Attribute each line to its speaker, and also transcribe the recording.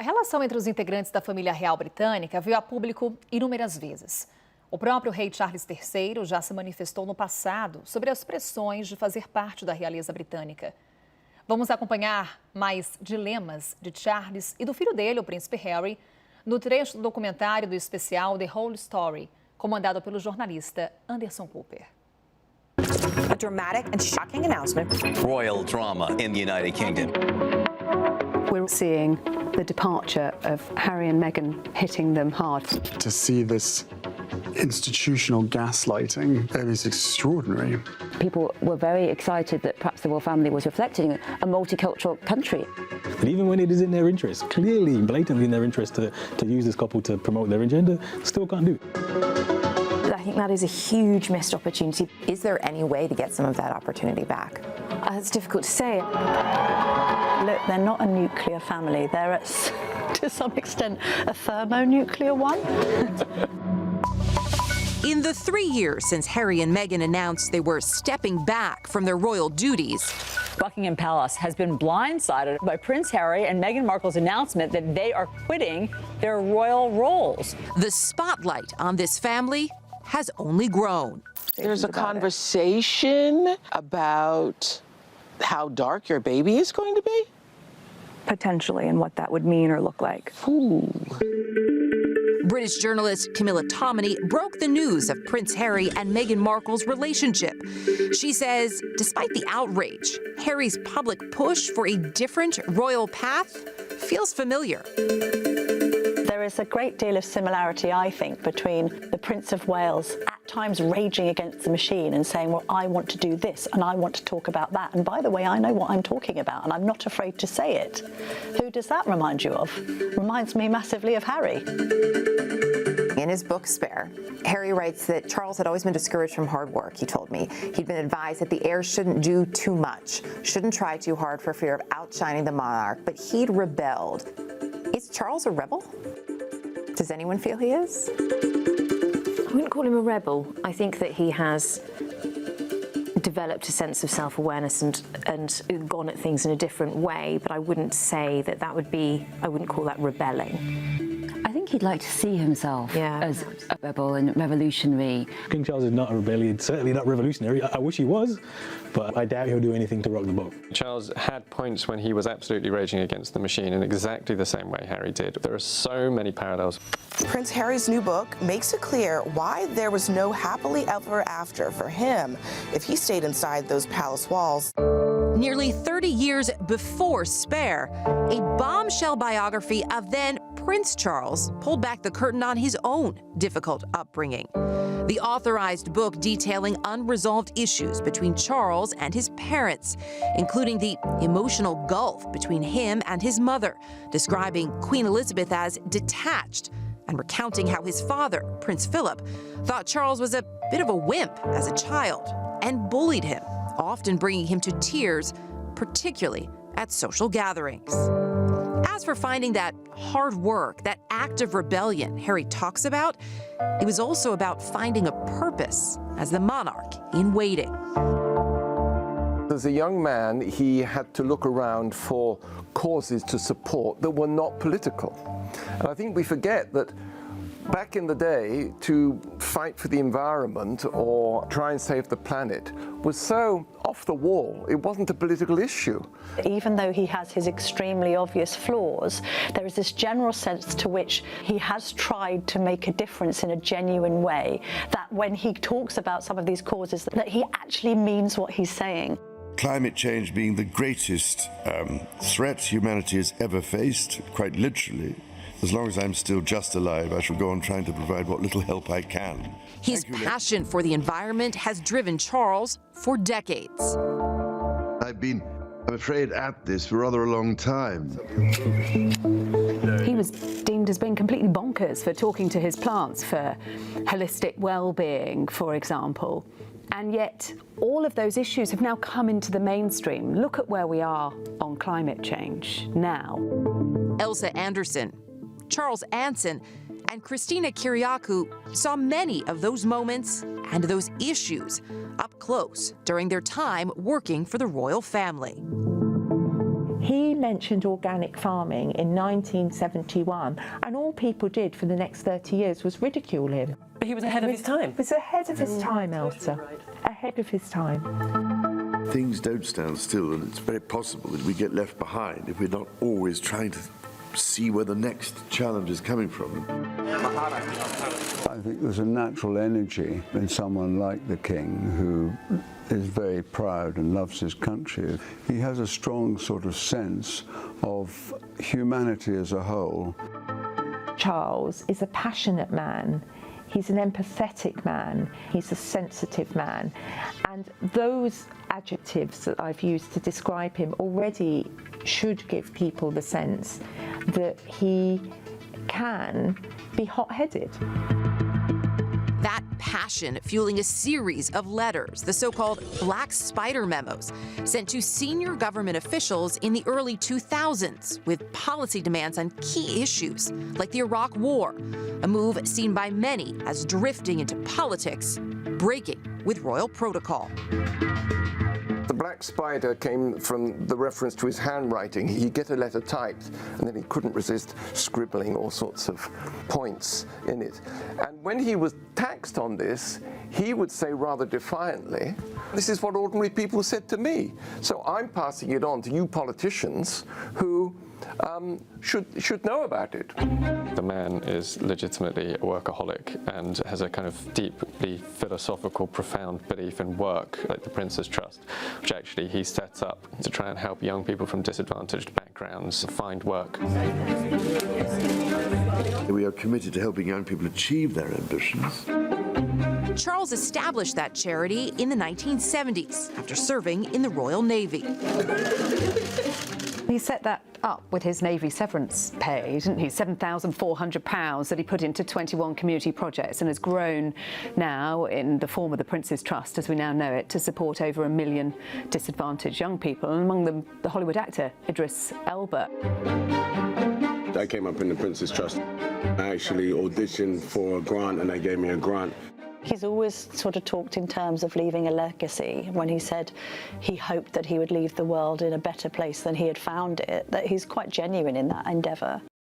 Speaker 1: A relação entre os integrantes da família real britânica veio a público inúmeras vezes. O próprio rei Charles III já se manifestou no passado sobre as pressões de fazer parte da realeza britânica. Vamos acompanhar mais dilemas de Charles e do filho dele, o príncipe Harry, no trecho do documentário do especial The Whole Story, comandado pelo jornalista Anderson Cooper.
Speaker 2: A dramatic and shocking announcement.
Speaker 3: Royal drama in the United Kingdom.
Speaker 4: We're seeing the departure of Harry and Meghan hitting them hard.
Speaker 5: To see this institutional gaslighting is extraordinary.
Speaker 6: People were very excited that perhaps the royal family was reflecting a multicultural country.
Speaker 7: But even when it is in their interest, clearly, blatantly in their interest to use this couple to promote their agenda, still can't do it.
Speaker 8: I think that is a huge missed opportunity.
Speaker 2: Is there any way to get some of that opportunity back?
Speaker 8: It's difficult to say.
Speaker 4: Look, they're not a nuclear family. They're, to some extent, a thermonuclear one.
Speaker 9: In the 3 years since Harry and Meghan announced they were stepping back from their royal duties,
Speaker 10: Buckingham Palace has been blindsided by Prince Harry and Meghan Markle's announcement that they are quitting their royal roles.
Speaker 9: the spotlight on this family has only grown.
Speaker 11: There's a conversation about how dark your baby is going to be?
Speaker 8: Potentially, and what that would mean or look like.
Speaker 11: Ooh.
Speaker 9: British journalist Camilla Tominey broke the news of Prince Harry and Meghan Markle's relationship. She says, despite the outrage, Harry's public push for a different royal path feels familiar.
Speaker 4: There is a great deal of similarity, I think, between the Prince of Wales at times raging against the machine and saying, well, I want to do this and I want to talk about that. And by the way, I know what I'm talking about and I'm not afraid to say it. Who does that remind you of? Reminds me massively of Harry.
Speaker 2: In his book, Spare, Harry writes that Charles had always been discouraged from hard work, he told me. He'd been advised that the heir shouldn't do too much, shouldn't try too hard for fear of outshining the monarch, but he'd rebelled. Is Charles a rebel? Does anyone feel he is?
Speaker 6: I wouldn't call him a rebel. I think that he has developed a sense of self-awareness and gone at things in a different way, but I wouldn't say that I wouldn't call that rebelling.
Speaker 12: I think he'd like to see himself as a rebel and revolutionary.
Speaker 7: King Charles is not a rebellion, certainly not revolutionary. I wish he was, but I doubt he'll do anything to rock the boat.
Speaker 13: Charles had points when he was absolutely raging against the machine in exactly the same way Harry did. There are so many parallels.
Speaker 11: Prince Harry's new book makes it clear why there was no happily ever after for him if he stayed inside those palace walls.
Speaker 9: Nearly 30 years before Spare, a bombshell biography of then Prince Charles pulled back the curtain on his own difficult upbringing. The authorized book detailing unresolved issues between Charles and his parents, including the emotional gulf between him and his mother, describing Queen Elizabeth as detached, and recounting how his father, Prince Philip, thought Charles was a bit of a wimp as a child and bullied him, often bringing him to tears, particularly at social gatherings. As for finding that hard work, that act of rebellion Harry talks about, it was also about finding a purpose as the monarch in waiting.
Speaker 14: As a young man, he had to look around for causes to support that were not political. And I think we forget that back in the day, to fight for the environment or try and save the planet was so off the wall. It wasn't a political issue.
Speaker 4: Even though he has his extremely obvious flaws, there is this general sense to which he has tried to make a difference in a genuine way, that when he talks about some of these causes, that he actually means what he's saying.
Speaker 15: Climate change being the greatest threat humanity has ever faced, quite literally. As long as I'm still just alive, I shall go on trying to provide what little help I can.
Speaker 9: His passion for the environment has driven Charles for decades.
Speaker 15: I've been, I'm afraid, at this for rather a long time.
Speaker 4: He was deemed as being completely bonkers for talking to his plants for holistic well-being, for example. And yet, all of those issues have now come into the mainstream. Look at where we are on climate change now.
Speaker 9: Elsa Anderson, Charles Anson, and Christina Kyriakou saw many of those moments and those issues up close during their time working for the royal family.
Speaker 16: He mentioned organic farming in 1971, and all people did for the next 30 years was ridicule him.
Speaker 17: But he was ahead of his time.
Speaker 16: He was ahead of his time, Elsa. Ahead of his time.
Speaker 15: Things don't stand still, and it's very possible that we get left behind if we're not always trying to see where the next challenge is coming from.
Speaker 18: I think there's a natural energy in someone like the king who is very proud and loves his country. He has a strong sort of sense of humanity as a whole.
Speaker 16: Charles is a passionate man. He's an empathetic man. He's a sensitive man. And those adjectives that I've used to describe him already should give people the sense that he can be hot-headed.
Speaker 9: That passion fueling a series of letters, the so-called Black Spider memos, sent to senior government officials in the early 2000s with policy demands on key issues like the Iraq War, a move seen by many as drifting into politics, breaking with royal protocol.
Speaker 14: The black spider came from the reference to his handwriting. He'd get a letter typed, and then he couldn't resist scribbling all sorts of points in it. And when he was taxed on this, he would say rather defiantly, "This is what ordinary people said to me. So I'm passing it on to you politicians who should know about it."
Speaker 13: The man is legitimately a workaholic and has a kind of deeply philosophical, profound belief in work, like the Prince's Trust, which actually he sets up to try and help young people from disadvantaged backgrounds find work.
Speaker 15: We are committed to helping young people achieve their ambitions.
Speaker 9: Charles established that charity in the 1970s after serving in the Royal Navy.
Speaker 19: He set that up with his Navy severance pay, didn't he? £7,400 that he put into 21 community projects and has grown now in the form of the Prince's Trust, as we now know it, to support over 1 million disadvantaged young people, and among them the Hollywood actor Idris Elba.
Speaker 20: I came up in the Prince's Trust. I actually auditioned for a grant and they gave me a grant.
Speaker 4: He's always sort of talked in terms of leaving a legacy. When he said he hoped that he would leave the world in a better place than he had found it, that he's quite genuine in that endeavour.